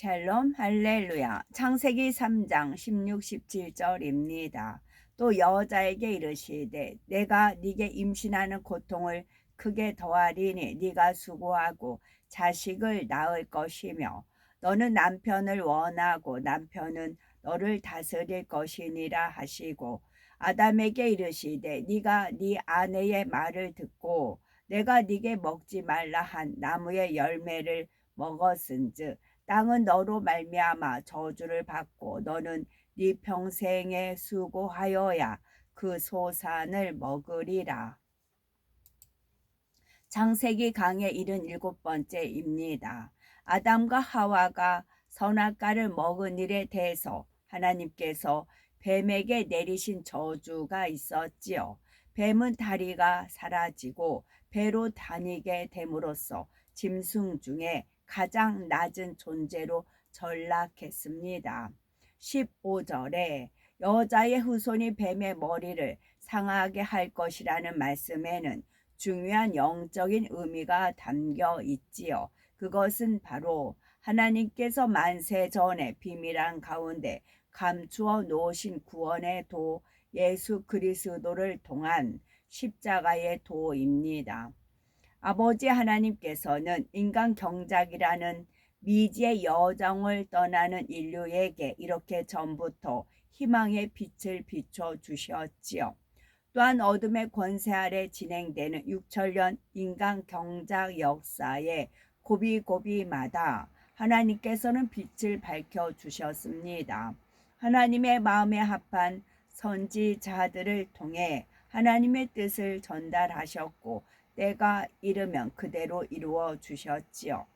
샬롬 할렐루야. 창세기 3장 16, 17절입니다. 또 여자에게 이르시되 내가 네게 임신하는 고통을 크게 더하리니 네가 수고하고 자식을 낳을 것이며 너는 남편을 원하고 남편은 너를 다스릴 것이니라 하시고 아담에게 이르시되 네가 네 아내의 말을 듣고 내가 네게 먹지 말라 한 나무의 열매를 먹었은즉 땅은 너로 말미암아 저주를 받고 너는 네 평생에 수고하여야 그 소산을 먹으리라. 창세기 강의 77번째입니다. 아담과 하와가 선악과를 먹은 일에 대해서 하나님께서 뱀에게 내리신 저주가 있었지요. 뱀은 다리가 사라지고 배로 다니게 됨으로써 짐승 중에 가장 낮은 존재로 전락했습니다. 15절에 여자의 후손이 뱀의 머리를 상하게 할 것이라는 말씀에는 중요한 영적인 의미가 담겨 있지요. 그것은 바로 하나님께서 만세 전에 비밀한 가운데 감추어 놓으신 구원의 도 예수 그리스도를 통한 십자가의 도입니다. 아버지 하나님께서는 인간 경작이라는 미지의 여정을 떠나는 인류에게 이렇게 전부터 희망의 빛을 비춰 주셨지요. 또한 어둠의 권세 아래 진행되는 6천년 인간 경작 역사의 고비고비마다 하나님께서는 빛을 밝혀 주셨습니다. 하나님의 마음에 합한 선지자들을 통해 하나님의 뜻을 전달하셨고 때가 이르면 그대로 이루어 주셨지요.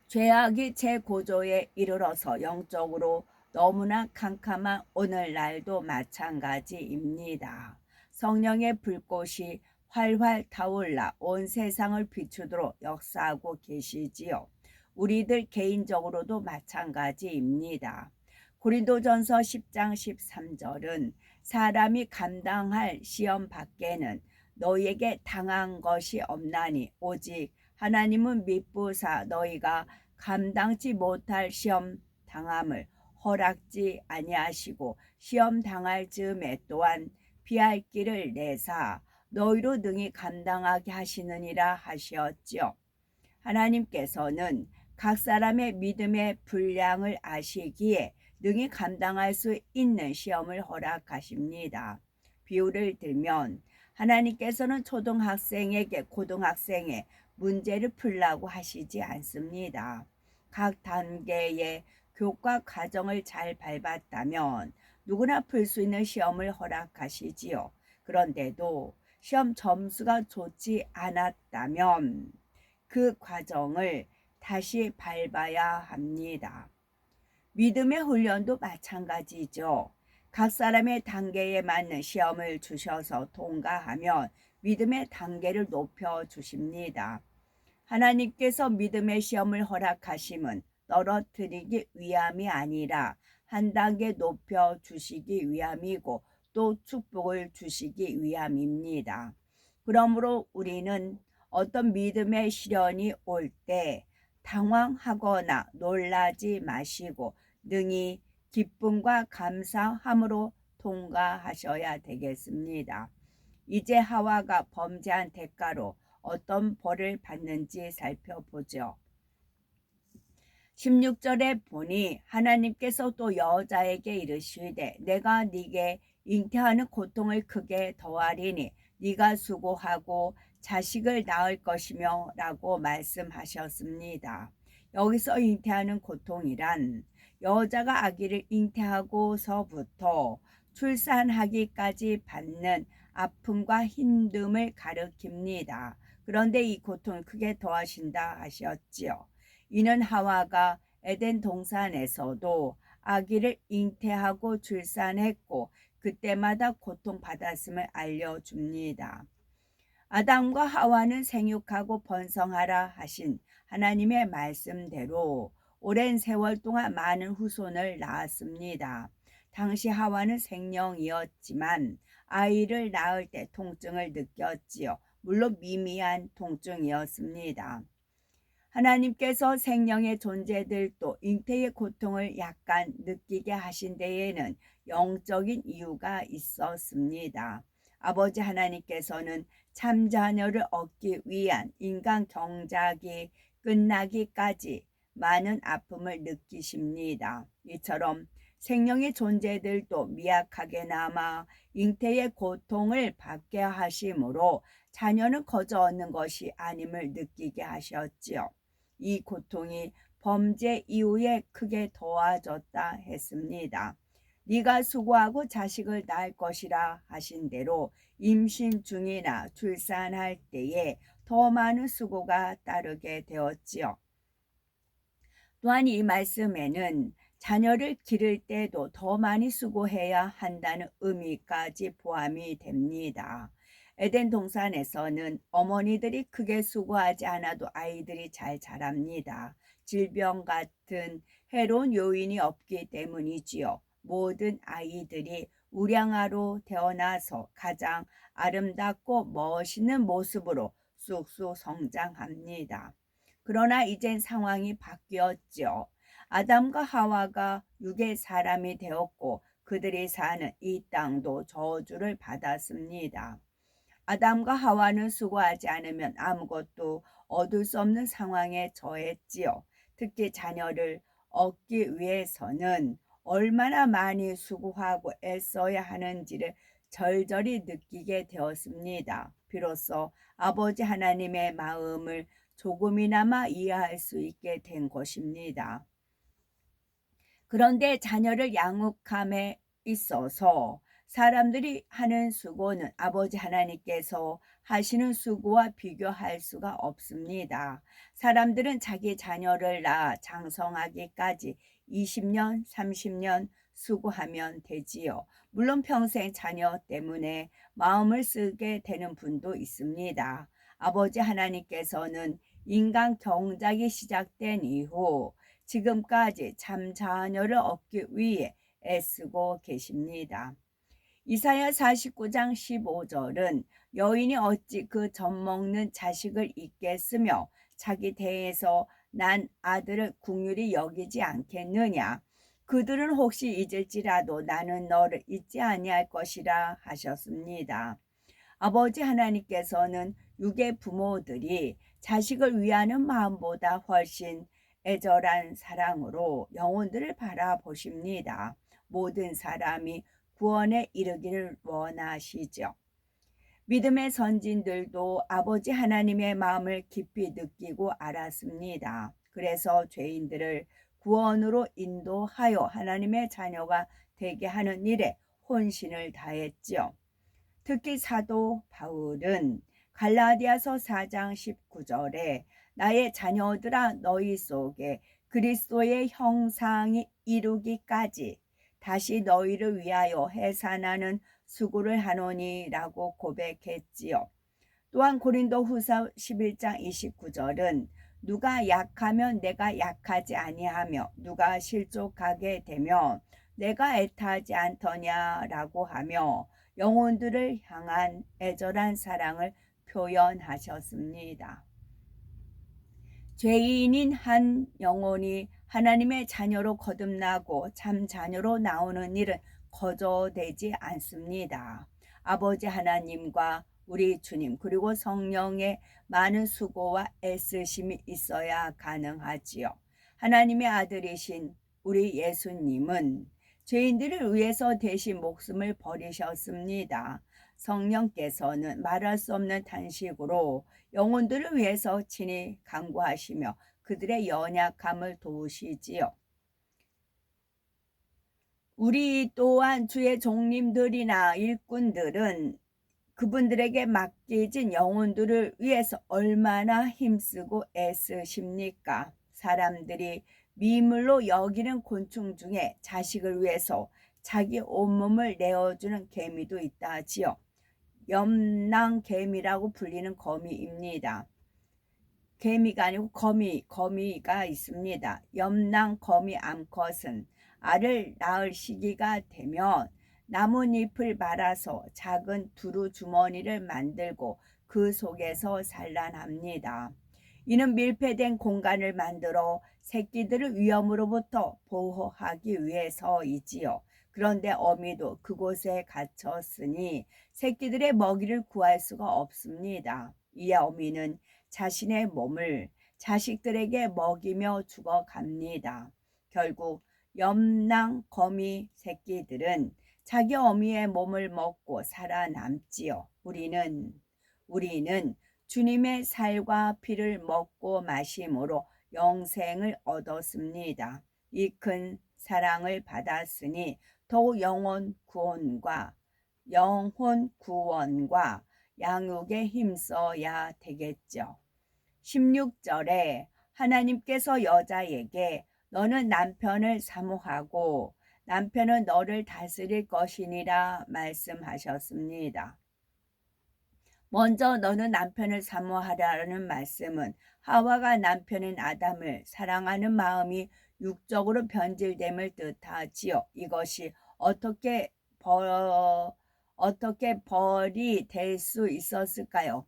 죄악이 최고조에 이르러서 영적으로 너무나 캄캄한 오늘날도 마찬가지입니다. 성령의 불꽃이 활활 타올라 온 세상을 비추도록 역사하고 계시지요. 우리들 개인적으로도 마찬가지입니다. 고린도전서 10장 13절은 사람이 감당할 시험 밖에는 너희에게 당한 것이 없나니 오직 하나님은 미쁘사 너희가 감당치 못할 시험 당함을 허락지 아니하시고 시험 당할 즈음에 또한 피할 길을 내사 너희로 능히 감당하게 하시느니라 하셨지요. 하나님께서는 각 사람의 믿음의 분량을 아시기에 능히 감당할 수 있는 시험을 허락하십니다. 비유를 들면 하나님께서는 초등학생에게 고등학생의 문제를 풀라고 하시지 않습니다. 각 단계의 교과 과정을 잘 밟았다면 누구나 풀 수 있는 시험을 허락하시지요. 그런데도 시험 점수가 좋지 않았다면 그 과정을 다시 밟아야 합니다. 믿음의 훈련도 마찬가지죠. 각 사람의 단계에 맞는 시험을 주셔서 통과하면 믿음의 단계를 높여 주십니다. 하나님께서 믿음의 시험을 허락하심은 떨어뜨리기 위함이 아니라 한 단계 높여 주시기 위함이고 또 축복을 주시기 위함입니다. 그러므로 우리는 어떤 믿음의 시련이 올 때 당황하거나 놀라지 마시고 능히 기쁨과 감사함으로 통과하셔야 되겠습니다. 이제 하와가 범죄한 대가로 어떤 벌을 받는지 살펴보죠. 16절에 보니 하나님께서 또 여자에게 이르시되 내가 네게 잉태하는 고통을 크게 더하리니 네가 수고하고 자식을 낳을 것이며 라고 말씀하셨습니다. 여기서 잉태하는 고통이란 여자가 아기를 잉태하고서부터 출산하기까지 받는 아픔과 힘듦을 가리킵니다. 그런데 이 고통을 크게 더하신다 하셨지요. 이는 하와가 에덴 동산에서도 아기를 잉태하고 출산했고 그때마다 고통받았음을 알려줍니다. 아담과 하와는 생육하고 번성하라 하신 하나님의 말씀대로 오랜 세월 동안 많은 후손을 낳았습니다. 당시 하와는 생령이었지만 아이를 낳을 때 통증을 느꼈지요. 물론 미미한 통증이었습니다. 하나님께서 생명의 존재들도 잉태의 고통을 약간 느끼게 하신 데에는 영적인 이유가 있었습니다. 아버지 하나님께서는 참 자녀를 얻기 위한 인간 경작이 끝나기까지 많은 아픔을 느끼십니다. 이처럼 생명의 존재들도 미약하게나마 잉태의 고통을 받게 하심으로 자녀는 거저 얻는 것이 아님을 느끼게 하셨지요. 이 고통이 범죄 이후에 크게 더해졌다 했습니다. 네가 수고하고 자식을 낳을 것이라 하신 대로 임신 중이나 출산할 때에 더 많은 수고가 따르게 되었지요. 또한 이 말씀에는 자녀를 기를 때도 더 많이 수고해야 한다는 의미까지 포함이 됩니다. 에덴 동산에서는 어머니들이 크게 수고하지 않아도 아이들이 잘 자랍니다. 질병 같은 해로운 요인이 없기 때문이지요. 모든 아이들이 우량아로 태어나서 가장 아름답고 멋있는 모습으로 쑥쑥 성장합니다. 그러나 이젠 상황이 바뀌었죠. 아담과 하와가 육의 사람이 되었고 그들이 사는 이 땅도 저주를 받았습니다. 아담과 하와는 수고하지 않으면 아무것도 얻을 수 없는 상황에 처했지요. 특히 자녀를 얻기 위해서는 얼마나 많이 수고하고 애써야 하는지를 절절히 느끼게 되었습니다. 비로소 아버지 하나님의 마음을 조금이나마 이해할 수 있게 된 것입니다. 그런데 자녀를 양육함에 있어서 사람들이 하는 수고는 아버지 하나님께서 하시는 수고와 비교할 수가 없습니다. 사람들은 자기 자녀를 낳아 장성하기까지 20년, 30년 수고하면 되지요. 물론 평생 자녀 때문에 마음을 쓰게 되는 분도 있습니다. 아버지 하나님께서는 인간 경작이 시작된 이후 지금까지 참 자녀를 얻기 위해 애쓰고 계십니다. 이사야 49장 15절은 여인이 어찌 그 젖먹는 자식을 잊겠으며 자기 태에서 난 아들을 긍휼히 여기지 않겠느냐. 그들은 혹시 잊을지라도 나는 너를 잊지 아니할 것이라 하셨습니다. 아버지 하나님께서는 육의 부모들이 자식을 위하는 마음보다 훨씬 애절한 사랑으로 영혼들을 바라보십니다. 모든 사람이 구원에 이르기를 원하시죠. 믿음의 선진들도 아버지 하나님의 마음을 깊이 느끼고 알았습니다. 그래서 죄인들을 구원으로 인도하여 하나님의 자녀가 되게 하는 일에 혼신을 다했지요. 특히 사도 바울은 갈라디아서 4장 19절에 나의 자녀들아 너희 속에 그리스도의 형상이 이루기까지 다시 너희를 위하여 해산하는 수고를 하노니라고 고백했지요. 또한 고린도후서 11장 29절은 누가 약하면 내가 약하지 아니하며 누가 실족하게 되면 내가 애타하지 않더냐라고 하며 영혼들을 향한 애절한 사랑을 표현하셨습니다. 죄인인 한 영혼이 하나님의 자녀로 거듭나고 참 자녀로 나오는 일은 거저되지 않습니다. 아버지 하나님과 우리 주님 그리고 성령의 많은 수고와 애쓰심이 있어야 가능하지요. 하나님의 아들이신 우리 예수님은 죄인들을 위해서 대신 목숨을 버리셨습니다. 성령께서는 말할 수 없는 탄식으로 영혼들을 위해서 친히 간구하시며 그들의 연약함을 도우시지요. 우리 또한 주의 종님들이나 일꾼들은 그분들에게 맡겨진 영혼들을 위해서 얼마나 힘쓰고 애쓰십니까? 사람들이 미물로 여기는 곤충 중에 자식을 위해서 자기 온몸을 내어주는 개미도 있다 하지요. 염낭개미라고 불리는 거미입니다. 개미가 아니고 거미가 있습니다. 염낭거미 암컷은 알을 낳을 시기가 되면 나뭇잎을 말아서 작은 두루 주머니를 만들고 그 속에서 산란합니다. 이는 밀폐된 공간을 만들어 새끼들을 위험으로부터 보호하기 위해서이지요. 그런데 어미도 그곳에 갇혔으니 새끼들의 먹이를 구할 수가 없습니다. 이에 어미는 자신의 몸을 자식들에게 먹이며 죽어갑니다. 결국 염랑 거미 새끼들은 자기 어미의 몸을 먹고 살아남지요. 우리는 주님의 살과 피를 먹고 마심으로 영생을 얻었습니다. 이 큰 사랑을 받았으니 더욱 영혼 구원과 양육에 힘써야 되겠죠. 16절에 하나님께서 여자에게 너는 남편을 사모하고 남편은 너를 다스릴 것이니라 말씀하셨습니다. 먼저 너는 남편을 사모하라는 말씀은 하와가 남편인 아담을 사랑하는 마음이 육적으로 변질됨을 뜻하지요. 이것이 어떻게 벌이 될 수 있었을까요?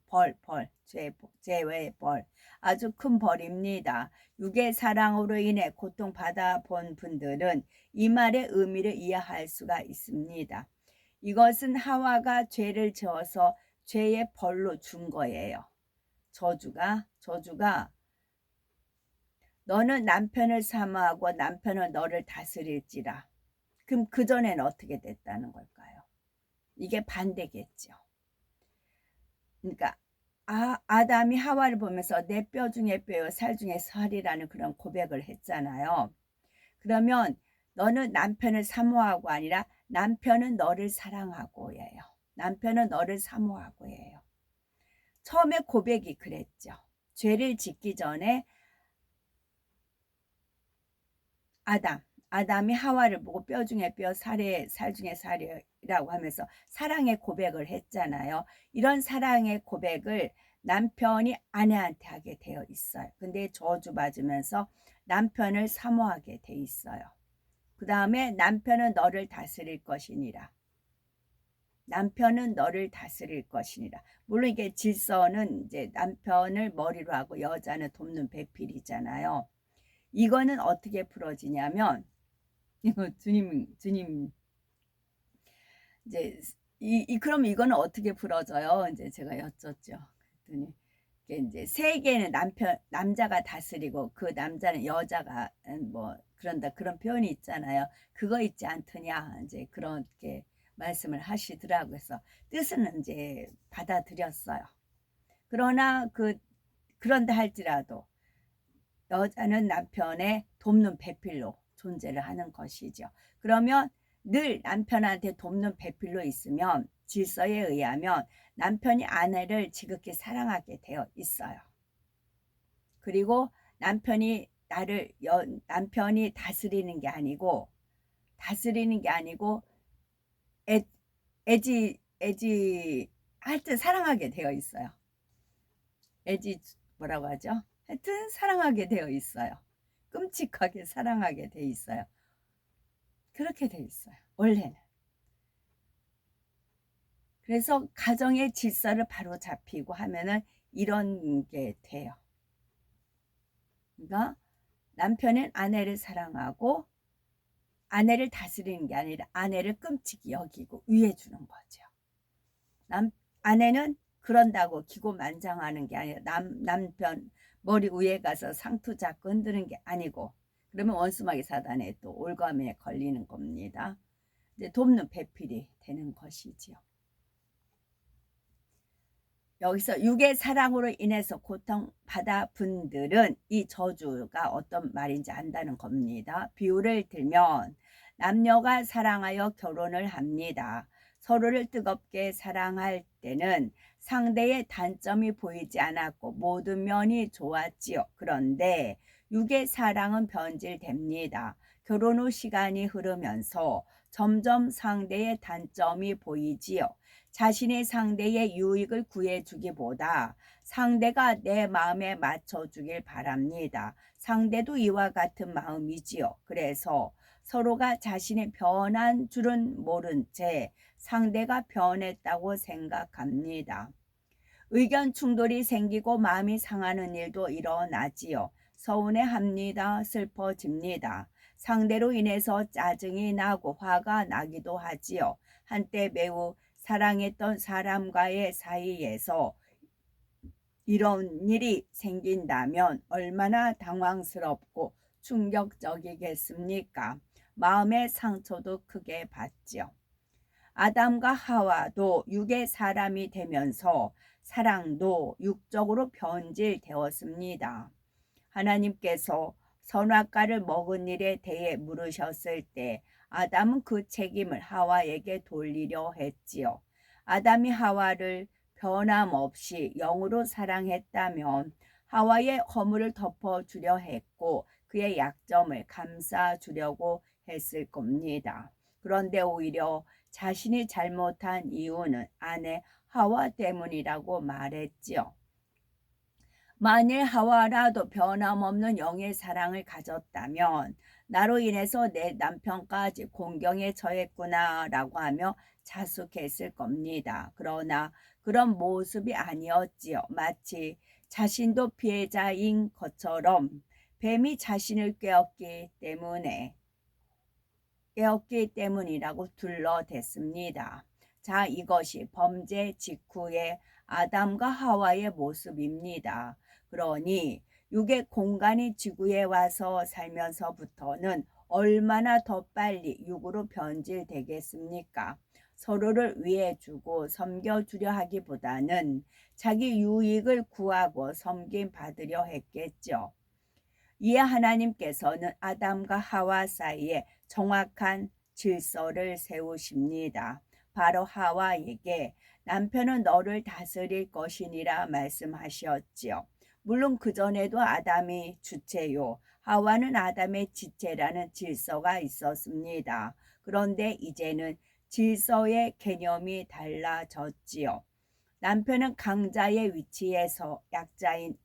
죄의 벌. 아주 큰 벌입니다. 육의 사랑으로 인해 고통받아 본 분들은 이 말의 의미를 이해할 수가 있습니다. 이것은 하와가 죄를 지어서 죄의 벌로 준 거예요. 저주가 너는 남편을 사모하고 남편은 너를 다스릴지라. 그럼 그전에는 어떻게 됐다는 걸까요? 이게 반대겠죠. 그러니까 아담이 하와를 보면서 내 뼈 중에 뼈요 살 중에 살이라는 그런 고백을 했잖아요. 그러면 너는 남편을 사모하고 아니라 남편은 너를 사랑하고예요. 남편은 너를 사모하고예요. 처음에 고백이 그랬죠. 죄를 짓기 전에 아담이 하와를 보고 뼈 중에 뼈, 살 중에 살이라고 하면서 사랑의 고백을 했잖아요. 이런 사랑의 고백을 남편이 아내한테 하게 되어 있어요. 근데 저주받으면서 남편을 사모하게 돼 있어요. 그 다음에 남편은 너를 다스릴 것이니라. 남편은 너를 다스릴 것이니라. 물론 이게 질서는 이제 남편을 머리로 하고 여자는 돕는 배필이잖아요. 이거는 어떻게 풀어지냐면 이거 주님 이제 그럼 이거는 어떻게 풀어져요? 이제 제가 여쭙죠. 그랬더니 이제 세계는 남자가 다스리고 그 남자는 여자가 뭐 그런다 그런 표현이 있잖아요. 그거 있지 않더냐 이제 그렇게 말씀을 하시더라고요. 그래서 뜻은 이제 받아들였어요. 그러나 그런다 할지라도 여자는 남편의 돕는 배필로 존재를 하는 것이죠. 그러면 늘 남편한테 돕는 배필로 있으면 질서에 의하면 남편이 아내를 지극히 사랑하게 되어 있어요. 그리고 남편이 다스리는 게 아니고 하여튼 사랑하게 되어 있어요. 뭐라고 하죠? 하여튼 사랑하게 되어 있어요. 끔찍하게 사랑하게 돼 있어요. 그렇게 돼 있어요. 원래는. 그래서 가정의 질서를 바로 잡히고 하면은 이런 게 돼요. 그러니까 남편은 아내를 사랑하고 아내를 다스리는 게 아니라 아내를 끔찍히 여기고 위해 주는 거죠. 아내는 그런다고 기고만장하는 게 아니라 남편 머리 위에 가서 상투 잡고 흔드는 게 아니고 그러면 원수마귀 사단에 또 올감에 걸리는 겁니다. 이제 돕는 배필이 되는 것이지요. 여기서 육의 사랑으로 인해서 고통받아 분들은 이 저주가 어떤 말인지 안다는 겁니다. 비유를 들면 남녀가 사랑하여 결혼을 합니다. 서로를 뜨겁게 사랑할 때는 상대의 단점이 보이지 않았고 모든 면이 좋았지요. 그런데 육의 사랑은 변질됩니다. 결혼 후 시간이 흐르면서 점점 상대의 단점이 보이지요. 자신의 상대의 유익을 구해주기보다 상대가 내 마음에 맞춰주길 바랍니다. 상대도 이와 같은 마음이지요. 그래서 서로가 자신의 변한 줄은 모른 채 상대가 변했다고 생각합니다. 의견 충돌이 생기고 마음이 상하는 일도 일어나지요. 서운해합니다. 슬퍼집니다. 상대로 인해서 짜증이 나고 화가 나기도 하지요. 한때 매우 사랑했던 사람과의 사이에서 이런 일이 생긴다면 얼마나 당황스럽고 충격적이겠습니까? 마음의 상처도 크게 받지요. 아담과 하와도 육의 사람이 되면서 사랑도 육적으로 변질되었습니다. 하나님께서 선악과를 먹은 일에 대해 물으셨을 때 아담은 그 책임을 하와에게 돌리려 했지요. 아담이 하와를 변함없이 영으로 사랑했다면 하와의 허물을 덮어주려 했고 그의 약점을 감싸주려고 했을 겁니다. 그런데 오히려 자신이 잘못한 이유는 아내 하와 때문이라고 말했지요. 만일 하와라도 변함없는 영의 사랑을 가졌다면 나로 인해서 내 남편까지 공경에 처했구나라고 하며 자숙했을 겁니다. 그러나 그런 모습이 아니었지요. 마치 자신도 피해자인 것처럼 뱀이 자신을 깨었기 때문이라고 둘러댔습니다. 자, 이것이 범죄 직후의 아담과 하와의 모습입니다. 그러니 육의 공간이 지구에 와서 살면서부터는 얼마나 더 빨리 육으로 변질되겠습니까? 서로를 위해주고 섬겨주려 하기보다는 자기 유익을 구하고 섬김받으려 했겠죠. 이에 하나님께서는 아담과 하와 사이에 정확한 질서를 세우십니다. 바로 하와에게 남편은 너를 다스릴 것이니라 말씀하셨지요. 물론 그전에도 아담이 주체요, 하와는 아담의 지체라는 질서가 있었습니다. 그런데 이제는 질서의 개념이 달라졌지요. 남편은 강자의 위치에서 약자인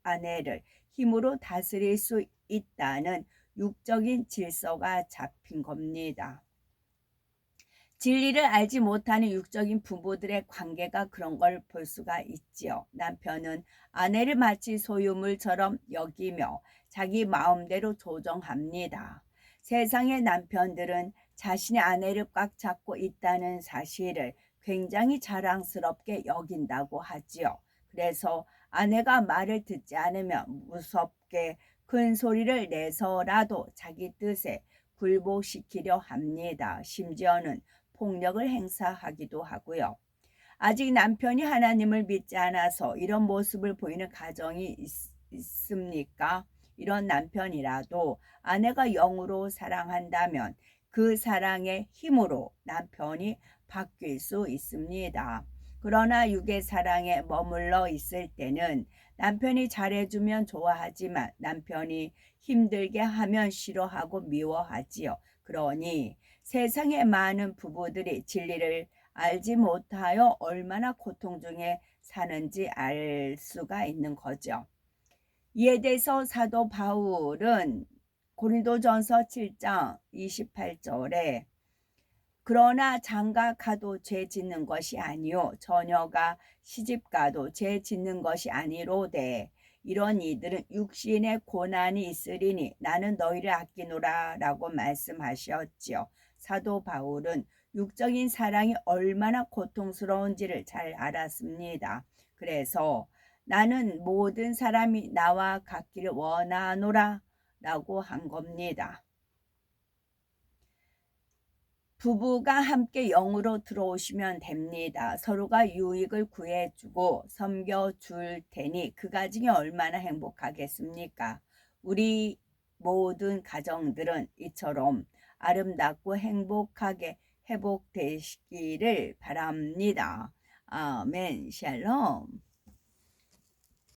아내를 힘으로 다스릴 수 있다는 육적인 질서가 잡힌 겁니다. 진리를 알지 못하는 육적인 부부들의 관계가 그런 걸 볼 수가 있지요. 남편은 아내를 마치 소유물처럼 여기며 자기 마음대로 조정합니다. 세상의 남편들은 자신의 아내를 꽉 잡고 있다는 사실을 굉장히 자랑스럽게 여긴다고 하지요. 그래서 아내가 말을 듣지 않으면 무섭게 큰 소리를 내서라도 자기 뜻에 굴복시키려 합니다. 심지어는 폭력을 행사하기도 하고요. 아직 남편이 하나님을 믿지 않아서 이런 모습을 보이는 가정이 있습니까? 이런 남편이라도 아내가 영으로 사랑한다면 그 사랑의 힘으로 남편이 바뀔 수 있습니다. 그러나 육의 사랑에 머물러 있을 때는 남편이 잘해주면 좋아하지만 남편이 힘들게 하면 싫어하고 미워하지요. 그러니 세상의 많은 부부들이 진리를 알지 못하여 얼마나 고통 중에 사는지 알 수가 있는 거죠. 이에 대해서 사도 바울은 고린도전서 7장 28절에 그러나 장가 가도 죄 짓는 것이 아니요 처녀가 시집 가도 죄 짓는 것이 아니로되 이런 이들은 육신의 고난이 있으리니 나는 너희를 아끼노라 라고 말씀하셨지요. 사도 바울은 육적인 사랑이 얼마나 고통스러운지를 잘 알았습니다. 그래서 나는 모든 사람이 나와 같기를 원하노라 라고 한 겁니다. 부부가 함께 영으로 들어오시면 됩니다. 서로가 유익을 구해주고 섬겨줄 테니 그 가정이 얼마나 행복하겠습니까? 우리 모든 가정들은 이처럼 아름답고 행복하게 회복되시기를 바랍니다. 아멘. 샬롬.